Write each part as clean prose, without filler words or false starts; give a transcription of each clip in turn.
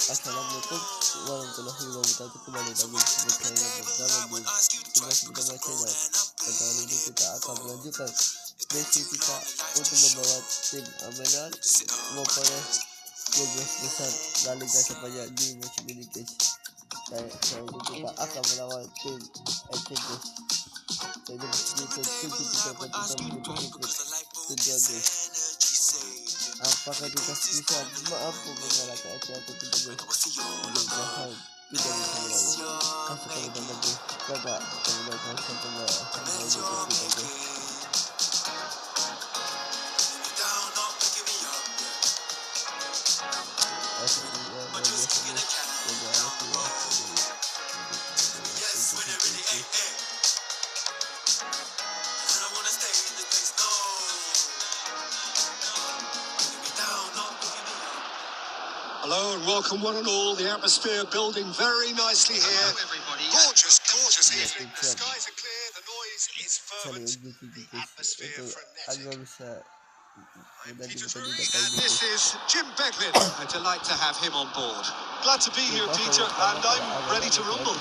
Assalamualaikum warahmatullahi wabarakatuh. Kembali lagi bersama saya bersama di Tugas Bersama Channel. Pada hari ini kita akan melanjutkan misi kita untuk membawa tim Almeria memperoleh 12 besar La Liga sepanjang di musim ini, guys. Kali ini kita akan melawan tim guys. Jadi kita kita guys. Apakah kita bisa mampu mengalahkan atau tidak, guys? Mudah-mudahan kita bisa melalui. Kasih kepada guys. Kakak, kemudian sampai guys. Hello and welcome one and all. The atmosphere building very nicely here. Gorgeous, gorgeous evening. The skies are clear, the noise is fervent, the atmosphere frenetic. And this is Jim Becklin. A delight to have him on board. Glad to be here, Peter, and I'm ready to rumble.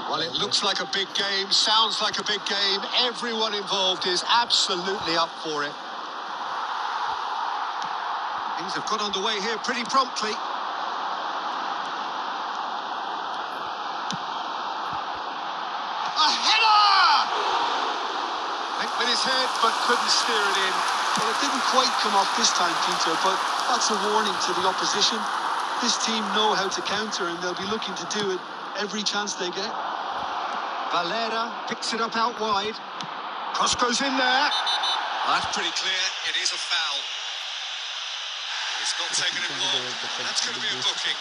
Well, it looks like a big game, sounds like a big game. Everyone involved is absolutely up for it. Things have got underway here pretty promptly. A header! Went with his head, but couldn't steer it in. Well, it didn't quite come off this time, Peter, but that's a warning to the opposition. This team know how to counter, and they'll be looking to do it every chance they get. Valera picks it up out wide. Cross goes in there. Well, that's pretty clear. It is a foul. It's not taken him long. That's going to be a booking.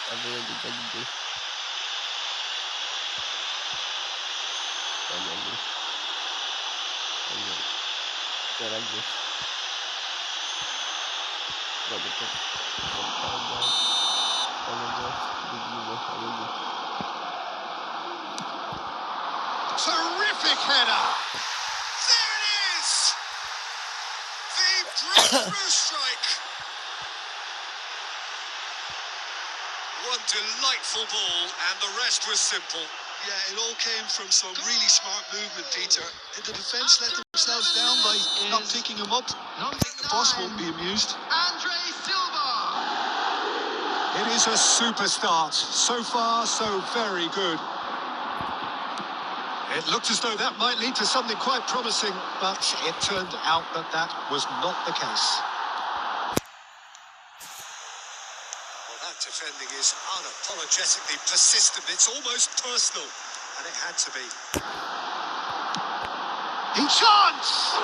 Terrific header. There it is. The breakthrough strike. One delightful ball, and the rest was simple. Yeah, it all came from some really smart movement, Peter. Did the defence let themselves down by not picking him up? I think the boss won't be amused. Andre Silva! It is a super start. So far, so very good. It looked as though that might lead to something quite promising, but it turned out that that was not the case. Defending is unapologetically persistent. It's almost personal, and it had to be. In chance!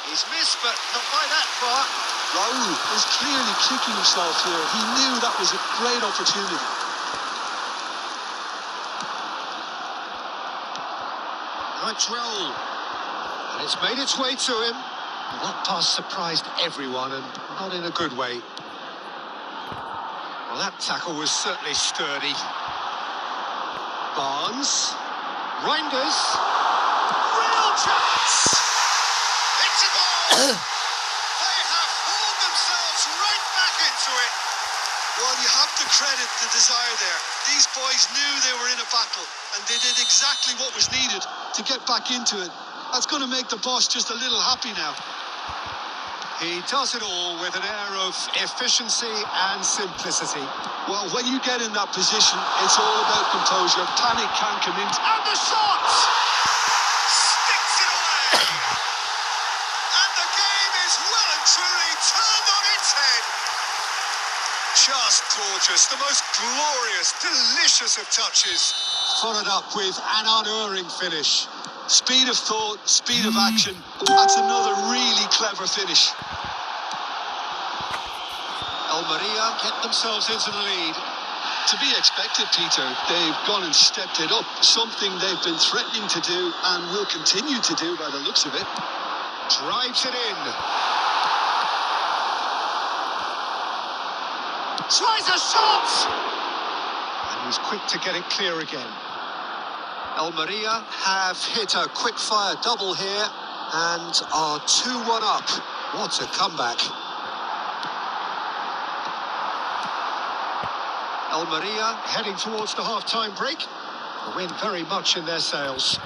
He's missed, but not by that far. Raul is clearly kicking himself here. He knew that was a great opportunity. Now it's Raul, and it's made its way to him. And that pass surprised everyone, and not in a good way. Well, that tackle was certainly sturdy. Barnes. Reinders. Real chance! It's a goal! They have hauled themselves right back into it. Well, you have to credit the desire there. These boys knew they were in a battle, and they did exactly what was needed to get back into it. That's going to make the boss just a little happy now. He does it all with an air of efficiency and simplicity. Well, when you get in that position, it's all about composure. Panic can't come in. And the shot! Sticks it away! And the game is well and truly turned on its head. Just gorgeous. The most glorious, delicious of touches. Followed up with an unerring finish. Speed of thought, speed of action. That's another really clever finish. Almeria get themselves into the lead. To be expected, Peter. They've gone and stepped it up. Something they've been threatening to do and will continue to do by the looks of it. Drives it in. Tries a shot! And he's quick to get it clear again. Almeria have hit a quick-fire double here and are 2-1 up. What a comeback. Almeria heading towards the half-time break. The wind very much in their sails.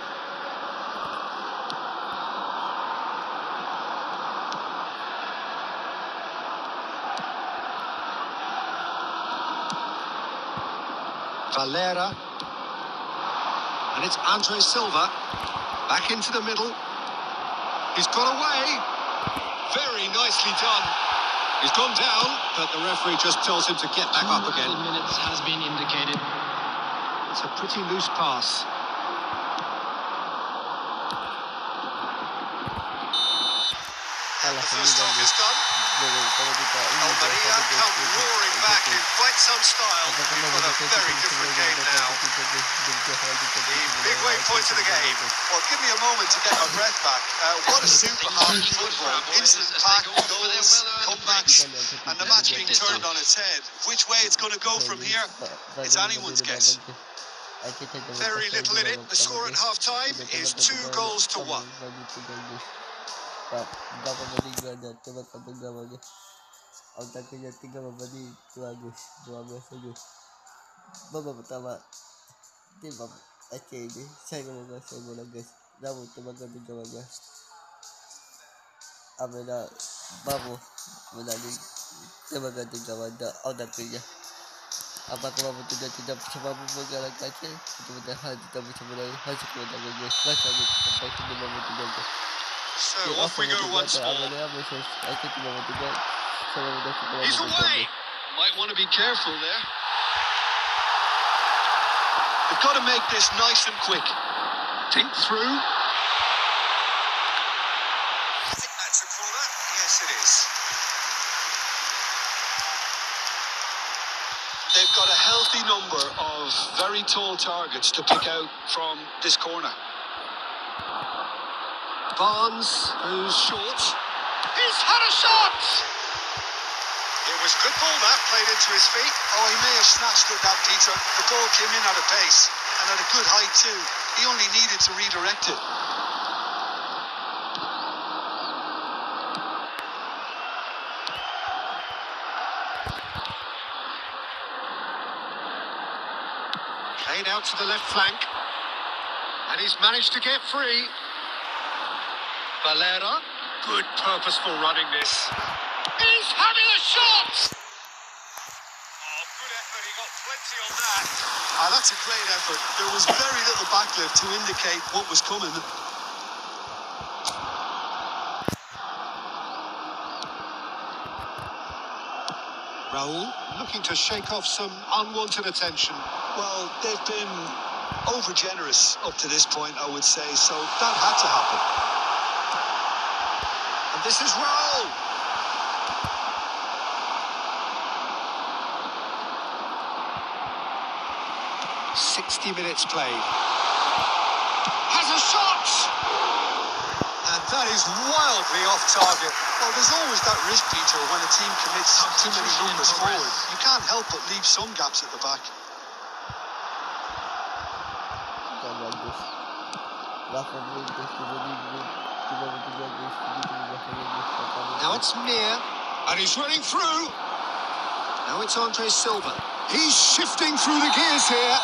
Valera. And it's Andre Silva. Back into the middle. He's got away. Very nicely done. He's gone down, but the referee just tells him to get back up again. 2 minutes has been indicated. It's a pretty loose pass. The first half is done. Almeria come roaring back in quite some style. We've got a very different game now. The midway point of the game. Well, give me a moment to get my breath back. What a super half of football. Instant-packed goals, comebacks, and the match being turned on its head. Which way it's going to go from here, it's anyone's guess. Very little in it. The score at half-time is 2 goals to 1. Berapa menit ada coba satu gam aja. Otaknya 3 menit itu Agus 12 aja. Babak pertama tim Aceh ini saya mau kasih bola guys. Namun coba ganti gam aja. Amena babu menang coba ganti gam aja. Otaknya apakah mampu tidak bisa mampu mengalahkan Aceh? Mudah-mudahan kita bisa meraih hasil kemenangan guys. Masa ini sampai ke mampu tidak. So off we go once more. He's away. Might want to be careful there. They've got to make this nice and quick. Think through. I think that's a corner. Yes, it is. They've got a healthy number of very tall targets to pick out from this corner. Barnes, who's short. He's had a shot! It was a good ball that, played into his feet. Oh, he may have snatched at that, Peter. The ball came in at a pace, and at a good height too. He only needed to redirect it. Played out to the left flank. And he's managed to get free. Valera, good purposeful running this. He's having a shot! Oh, good effort, he got plenty on that. That's a great effort. There was very little backlift to indicate what was coming. Raul, looking to shake off some unwanted attention. Well, they've been over-generous up to this point, I would say, so that had to happen. And this is Raul. 60 minutes played. Has a shot! And that is wildly off target. Well, there's always that risk, Peter, when a team commits too many numbers forward. You can't help but leave some gaps at the back. Now it's Mir, and he's running through. Now it's Andre Silva. He's shifting through the gears here.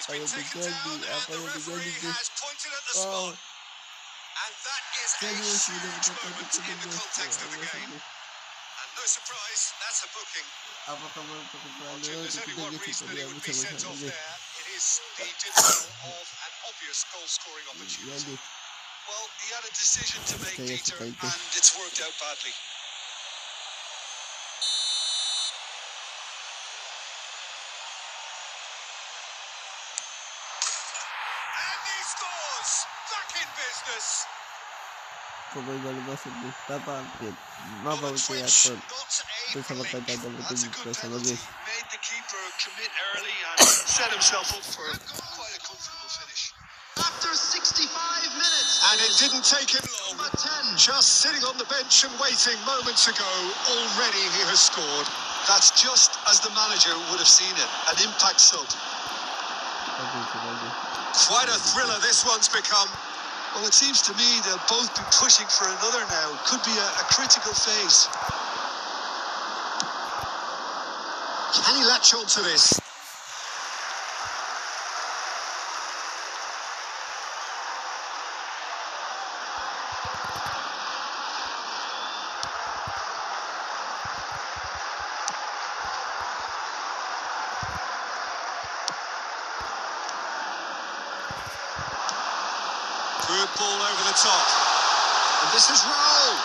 He's been taken down, and the referee has pointed at the spot. And that is a huge moment in the context of the game. And no surprise, that's a booking. There's only one reason that he would be sent off there. It is the denial of an obvious goal-scoring opportunity. Well, he had a decision to make, Peter, and it's worked out badly. And he scores! Back in business! Pemain baru masuk di apa upgrade mabau teater bersama kata bersama guys. Made the keeper commit early and set himself up for quite a comfortable finish. After 65 minutes, and it didn't take him long. Just sitting on the bench and waiting moments ago, already he has scored. That's just as the manager would have seen it, an impact sub. Quite a thriller this one's become. Well, it seems to me they'll both be pushing for another now. Could be a critical phase. Can he latch on to this? ball over the top. And this is Raul.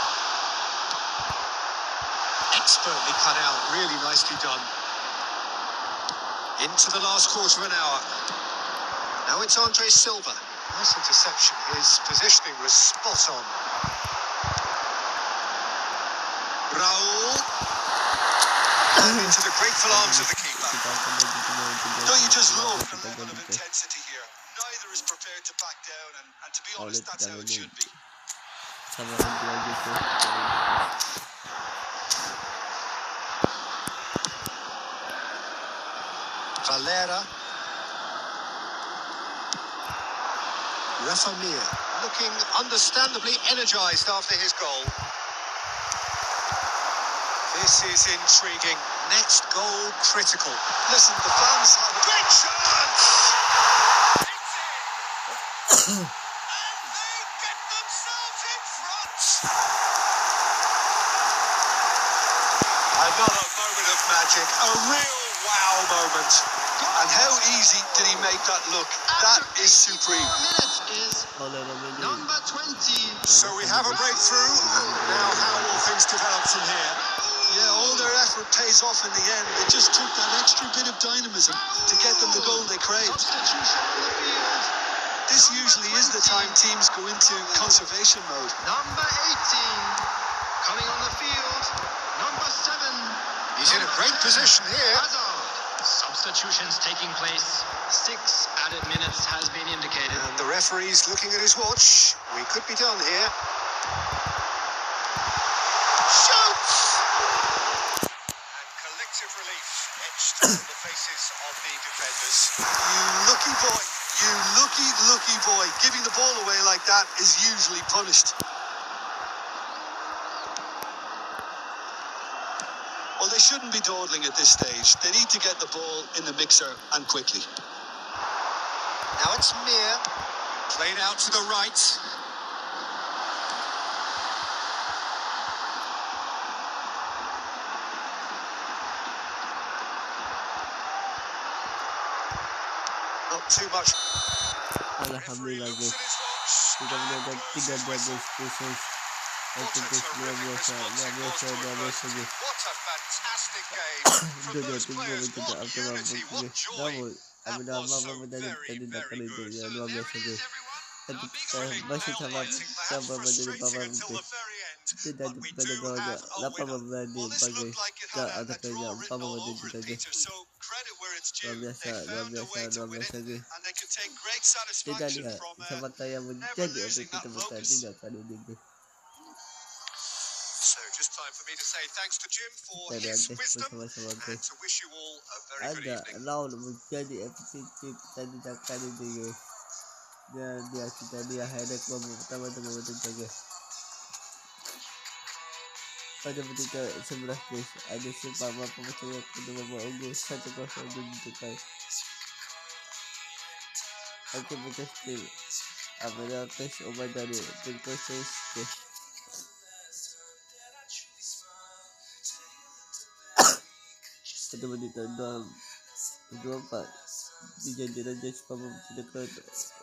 Expertly cut out, really nicely done. Into the last quarter of an hour. Now it's Andre Silva. Nice interception. His positioning was spot on. Raul. And into the grateful arms of the keeper. Don't you just love the level of intensity here? Neither is prepared to back down, and to be honest, that's how it should be. Valera. Rafa Mir looking understandably energised after his goal. This is intriguing. Next goal critical. Listen, the fans have a great chance! It's in! And they get themselves in front! Another moment of magic. A real wow moment. And how easy did he make that look? That is supreme. Number 20. So we have a breakthrough. Now how will things develop from here? Yeah, all their effort pays off in the end. They just took that extra bit of dynamism to get them the goal they craved. Substitution on the field. This usually is the time teams go into conservation mode. Number 18. Coming on the field. Number 7. He's in a great position here. Hazard. Substitutions taking place. 6 added minutes has been indicated. And the referee's looking at his watch. We could be done here. Shoots! And collective relief etched on the faces of the defenders. You lucky boy. You lucky boy. Giving the ball away like that is usually punished. Well, they shouldn't be dawdling at this stage. They need to get the ball in the mixer and quickly. Now it's Mir. Played out to the right. Not too much. Alhamdulillah guys, kita mendapat 3 double spesies. Untuk luar biasa guys. What a fantastic game from those players. What unity, what joy. Namun, apa menjadi tidak kali itu ya luar biasa guys. Masih sama menjadi papan itu tidak pada golnya. Apa memberi bagi tak ada kerja apa menjadi kita guys. Luar biasa guys. Tidak lihat sama yang menjadi untuk kita bukan tidak kali ini. So just time for me to say thanks to Jim for his wisdom and to wish you all a very good evening. Ada lawan menjadi efektif tadi tak kali ini guys. Dan dia kita dia header babak pertama itu membentuk guys. Pada menit 11 guys, ada sempat pemain kedua babak unggul 1-0 ditukar. Aku betul still. Apabila tes obat dari proses guys. Pada menit 24 dijadikan jadi pemain terdekat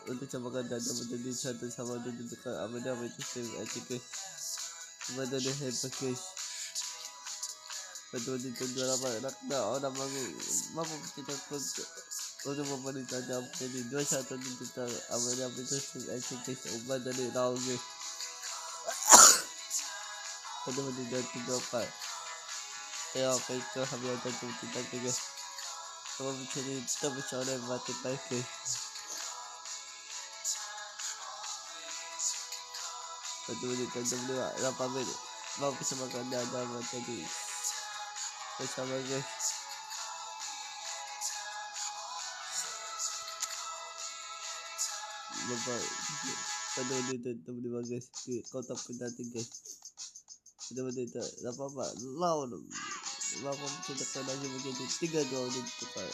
untuk cabakan dada menjadi 1-1 ditukar. Apabila itu tim ATK kepada the head package. Pada menit 28 Rakna orang mampu mencetak untuk memerintah jam jadi 2-1 ditukar. Apabila itu tim ATK obat dari Raul guys. Pada menit 34 ya apa itu hampir ada tidak guys. Kalau mencari terbicara mati pakai. Pada menit 8 menit mau bersama kanda ada menjadi bersama guys. Bapak pada menit 25 guys di kotak penalti guys. Pada menit 8 lawan mencetak lagi menjadi 3-2 ditukar.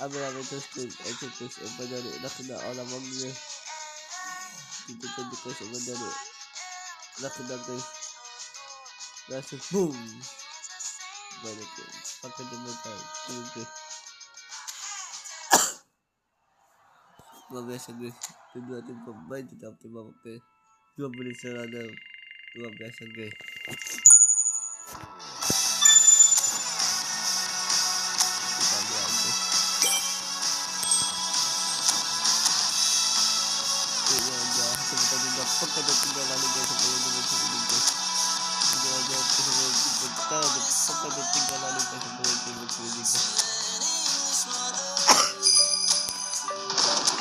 Ambil itu tim execution obat dari nak kena orang manggil. Ditukar obat dari nak kena guys. Langsung boom. Balik pakai jembatan guys. Luar biasa guys. kedua tim pemain tetap terbabak dua menit selada luar biasa guys. Kita lihat guys. Ini aja kita juga pekan ketiga lalu guys sebelum ini guys. Ini aja sebelum kita pekan ketiga lalu guys sebelum ini guys.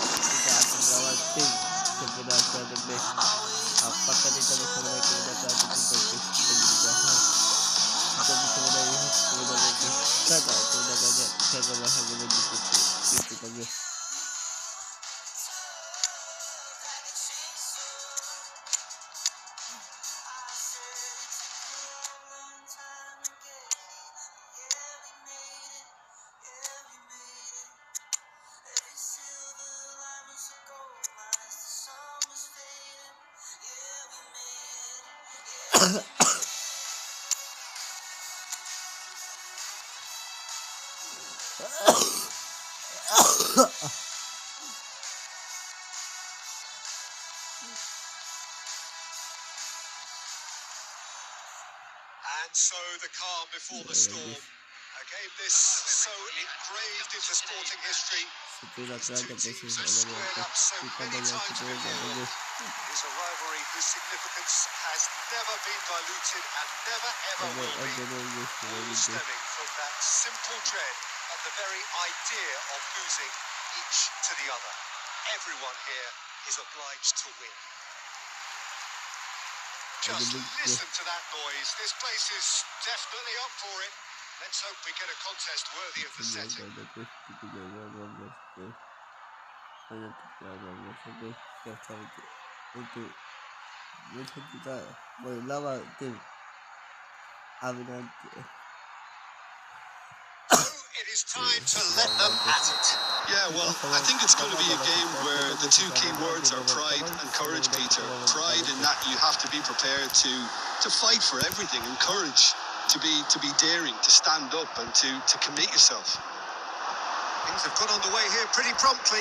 Kita akan melawan tim sebenarnya the best. Apakah kita bisa menaik ke belakang atau tidak guys? Kita bisa menaik ke belakang guys. Kata keundangannya jangan bahagia menuju itu guys. And so the calm before the storm. A game this so engraved into sporting history. Two teams have squared up so many times before. It is a rivalry whose significance has never been diluted and never ever will be. All stemming from that simple dread at the very idea of losing each to the other. Everyone here is obliged to win. Just listen to that noise. This place is definitely up for it. Let's hope we get a contest worthy of the setting. Untuk kita melawan tim It is time to let them at it. Yeah, well, I think it's going to be a game where the two key words are pride and courage, Peter. Pride in that you have to be prepared to fight for everything, and courage to be daring, to stand up and to commit yourself. Things have got underway here pretty promptly.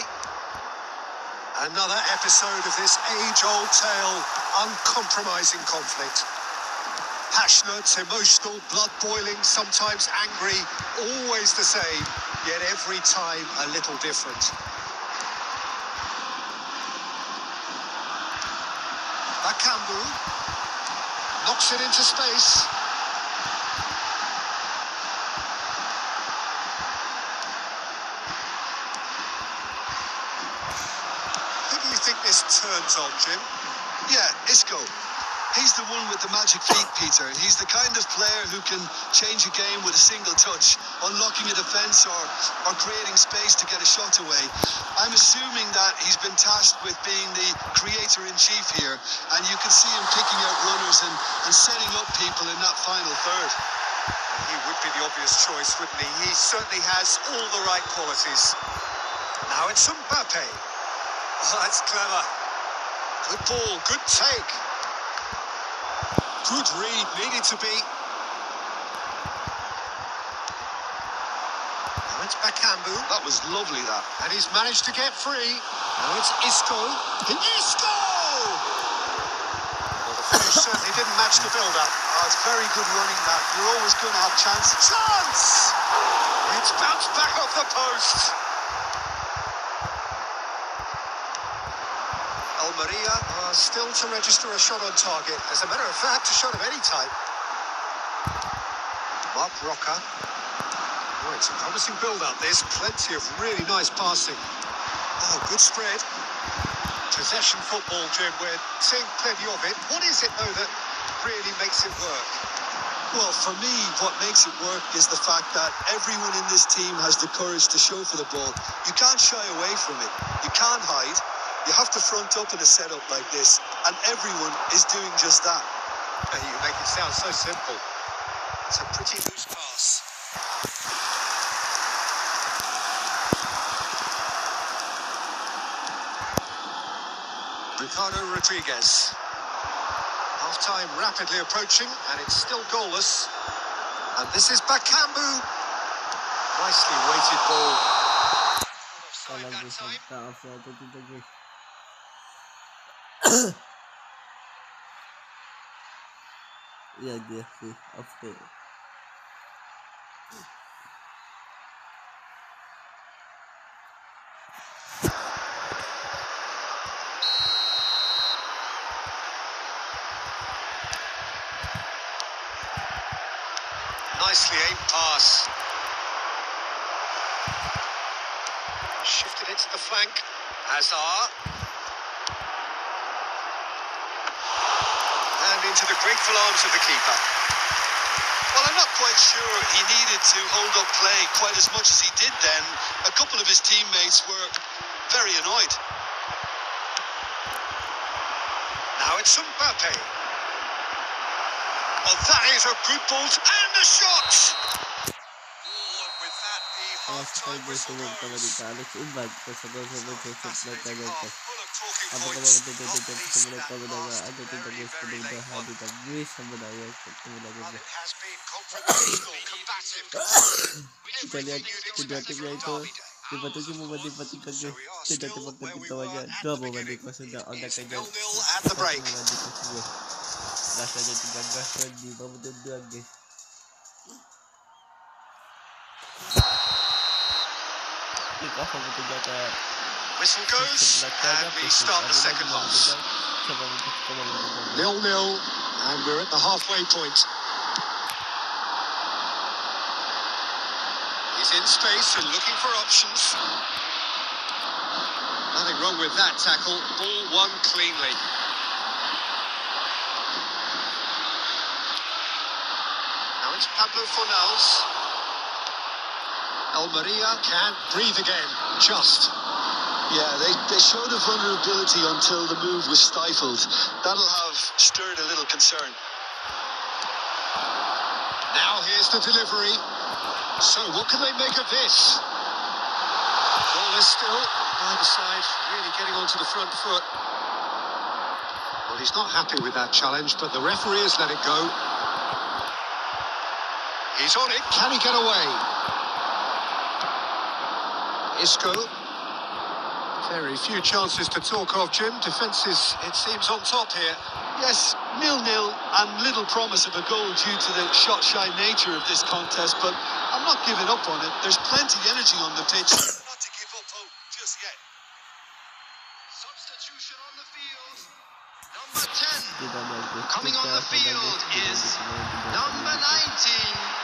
Another episode of this age-old tale, uncompromising conflict. Passionate, emotional, blood-boiling, sometimes angry, always the same, yet every time a little different. Bakambu knocks it into space. Who do you think this turns on, Jim? Yeah, Isco. He's the one with the magic feet, Peter. He's the kind of player who can change a game with a single touch, unlocking a defence or creating space to get a shot away. I'm assuming that he's been tasked with being the creator-in-chief here, and you can see him picking out runners and setting up people in that final third. He would be the obvious choice, wouldn't he? He certainly has all the right qualities. Now it's Mbappe. Oh, that's clever. Good ball, good take. Good read, needed to be. Now it's Bakambu. That was lovely, that. And he's managed to get free. Now it's Isco. Isco! Well, the finish certainly didn't match the build-up. Oh, it's very good running, that. You're always going to have chances. Chance! It's bounced back off the post. Almeria are still to register a shot on target. As a matter of fact, a shot of any type. Mark Roca. Oh, it's a promising build-up. There's plenty of really nice passing. Oh, good spread. Possession football, Jim. We're seeing plenty of it. What is it, though, that really makes it work? Well, for me, what makes it work is the fact that everyone in this team has the courage to show for the ball. You can't shy away from it. You can't hide. You have to front up in a setup like this, and everyone is doing just that. You make it sound so simple. It's a pretty loose pass. Ricardo Rodriguez. Half-time rapidly approaching, and it's still goalless. And this is Bakambu. Nicely weighted ball. Offside that time. Yan dia sih. Oke. Nicely aimed pass. Shifted it to the flank. Hazard. And into the grateful arms of the keeper. Well, I'm not quite sure he needed to hold up play quite as much as he did then. A couple of his teammates were very annoyed. Now it's Mbappe. Oh, that is a good ball. And the shot! Oh, and with that, the half-time whistle goes. Imbag sa Fascinating half, full of talking Apa points. kamu Rugby betul-betul snap past ada the tidak very, very late one. hadi tak bis sama daya Well, it has been confrontational, combative, kita lihat everything you'd kedua expect timnya from a itu derby day. tiba-tiba membanding-bandingkan So we are tidak still tepat where we kawannya were at dua the membanding beginning. sudah It anda is kajian 0-0 at the break. membanding sebuah rasanya 13 di babak kedua guys. Kita sama terjata Whistle goes, and we start the second half. 0-0, and we're at the halfway point. He's in space and looking for options. Nothing wrong with that tackle. Ball won cleanly. Now it's Pablo Fornals. Almeria can't breathe again. Just. Yeah, they showed a vulnerability until the move was stifled. That'll have stirred a little concern. Now here's the delivery. So what can they make of this? Ball is still. Neither side really getting onto the front foot. Well, he's not happy with that challenge, but the referee has let it go. He's on it. Can he get away? Isco. Very few chances to talk of, Jim. Defence is, it seems, on top here. Yes, 0-0 and little promise of a goal due to the shot-shy nature of this contest, but I'm not giving up on it. There's plenty energy on the pitch. Not to give up hope just yet. Substitution on the field. Number 10. Coming on the field is number 19.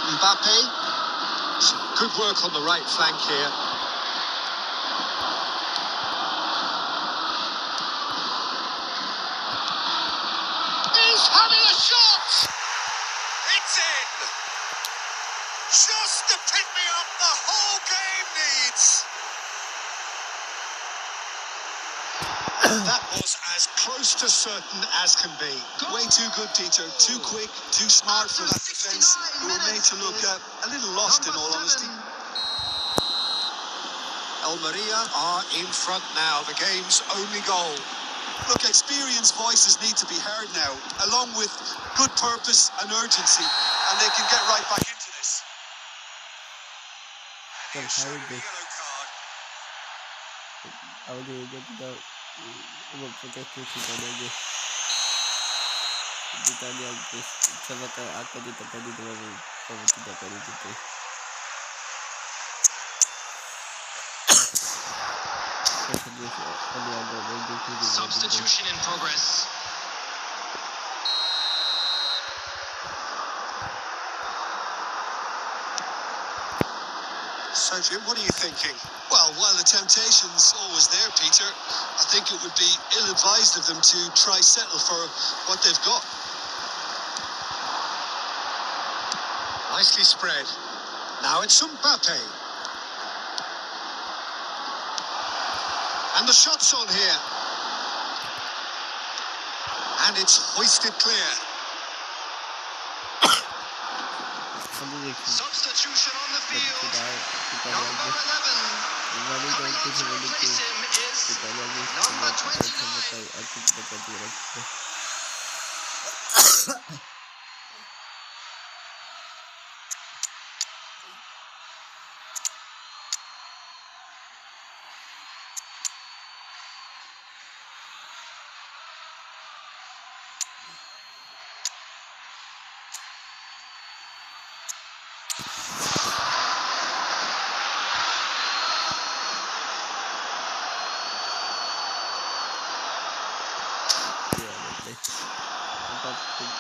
Mbappe. Some good work on the right flank here. He's having a shot! It's in! Just the pick-me-up the whole game needs! That was as close to certain as can be. Way too good, Peter. Too quick, too smart for that defence, who were made to look a little lost in all honesty. Almeria are in front now, the game's only goal. Look, experienced voices need to be heard now, along with good purpose and urgency, and they can get right back into this. And he's shown a yellow card. Aku juga tidak memproteksi kita lagi. Kita lihat guys, sama kayak aku di tempat di dalam kamu tidak kali itu. Substitution in progress. So, Jim, what are you thinking? Well, while the temptation's always there, Peter, I think it would be ill-advised of them to try settle for what they've got. Nicely spread. Now it's Mbappe. And the shot's on here. And it's hoisted clear. Substitution on the field. Number 11. Coming on to replace him is number 29. dapat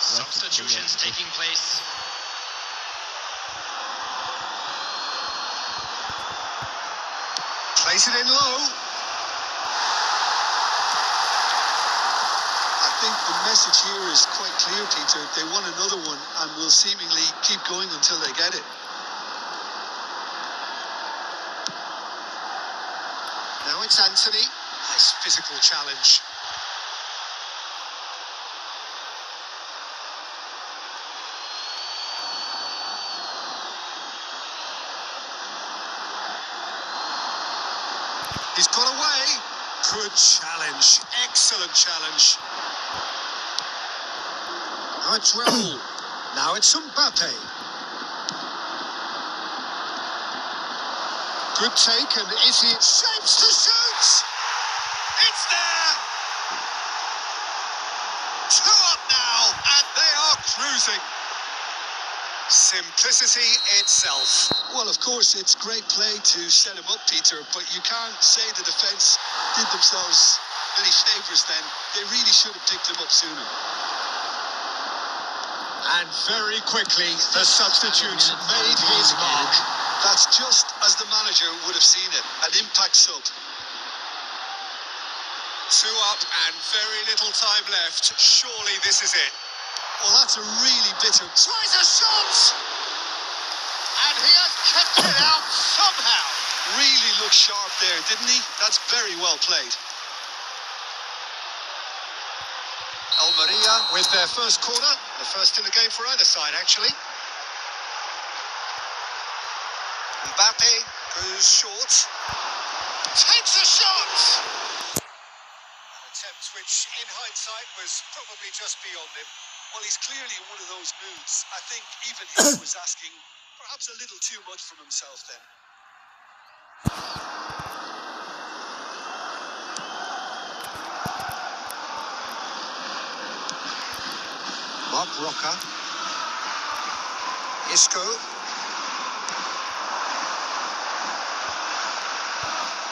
Substitutions taking place. Place it in low. I think the message here is quite clear, Peter. They want another one and will seemingly keep going until they get it. Now it's Anthony. Nice physical challenge. He's got away. Good challenge. Excellent challenge. Now it's Raul. Now it's Mbappe. Good take, and is he shapes to shoot? It's there. 2 up now, and they are cruising. Simplicity itself. Well, of course, it's great play to set him up, Peter, but you can't say the defence did themselves many favours then. They really should have picked him up sooner. And very quickly, the substitute made his mark. That's just as the manager would have seen it, an impact sub. 2 up and very little time left. Surely this is it. Well, that's a really bitter... Tries a shot! And he has kept it out somehow. Really looked sharp there, didn't he? That's very well played. Almeria with their first corner. The first in the game for either side, actually. Mbappe goes short. Takes a shot! An attempt which, in hindsight, was probably just beyond him. Well, he's clearly in one of those moods. I think even he was asking perhaps a little too much from himself then. Mark Roca. Isco.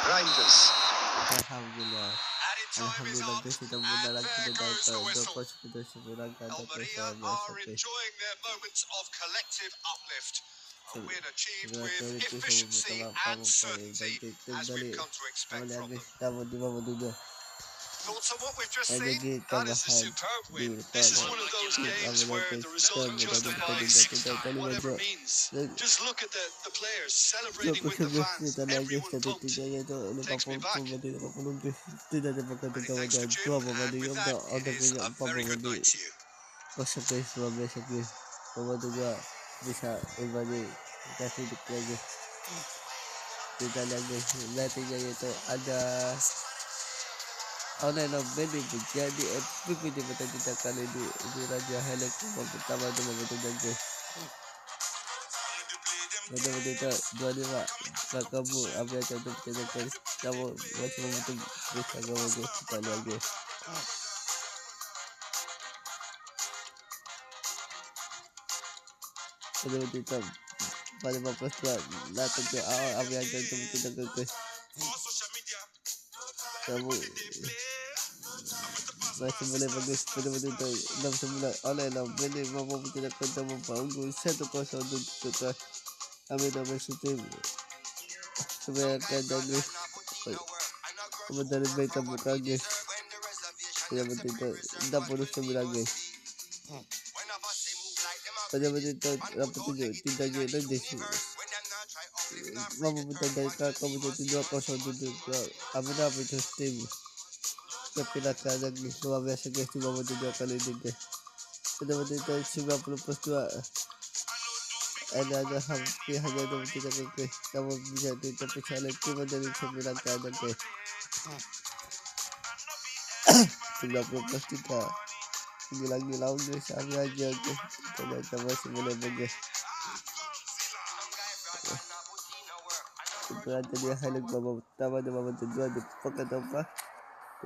Reinders. Alhamdulillah. Alhamdulillah guys, kita muna lang kita dito. Tapos kita simulan ka na po sa Are enjoying their moments of collective uplift. A win achieved with efficiency and certainty, as we've come to expect from them. Thoughts on what we've just seen? That is a superb win. This is one of those games where the result justifies whatever means. Just look at the players celebrating with the fans. Everyone pumped. Takes me back. Many thanks to Jim, and with that, it is a very good night to you. Pasok guys, mabesok guys. Pamado nga, bisa ibali. Kasi dik lagi. Kita lagi. Natin niya ito. Ada... Online na bedi jadi FPP di mata kita kali di raja highlight pertama tu membetul guys. Betul kita 25 kamu apa yang contoh kita guys. Kamu macam membetul bisa kamu guys kita lagi. Betul kita pada bapak tua datang ke awal apa yang contoh kita guys. Kamu masih boleh bagus betul-betul tu 6-9 oleh lah boleh mampu tidak kata membangun 1-0 untuk kami dapat shooting kebanyakan guys kemudian baik kamu guys yang penting tu 69 guys pada betul tu dapat tunjuk tidak je lagi mampu dari kamu jadi 2-0 untuk kami dapat shooting kepilakan lagi luar biasa guys cuma mau 2 kali ini guys betul-betul 90+2 ada hampir hanya 23 guys kamu bisa tapi challenge cuma dari 9 kali guys 90+3 lagi lawan guys kami aja guys ternyata masih boleh guys itu dia highlight babak pertama dan babak kedua di pekan apa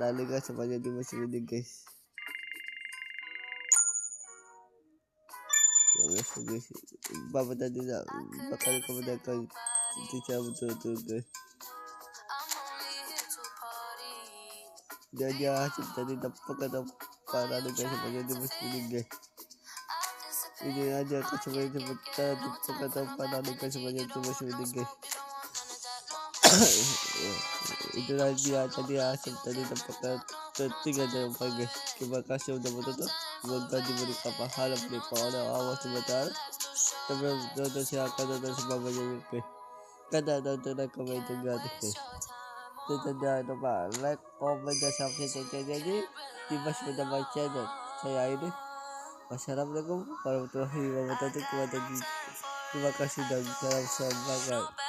La Liga sepanjang di musim ini guys. Guys, babak tadi tak bakal kemudian dicabut betul guys. Dia hasil tadi dapat panalo guys sebagai tim liga. Ini aja sebagai pengetahuan panalo guys sebagai tim liga. Itulah dia tadi asal tadi tempat ketiga dari guys. Terima kasih sudah menonton. Semoga diberikan pahala oleh Allah SWT. Sebelum nonton silakan nonton sebabnya guys. Kada nonton dan komen itu gratis guys. Jangan lupa like, komen, dan subscribe jadi Dimas menambah channel saya ini. Wassalamualaikum warahmatullahi wabarakatuh. Terima kasih dan salam semangat.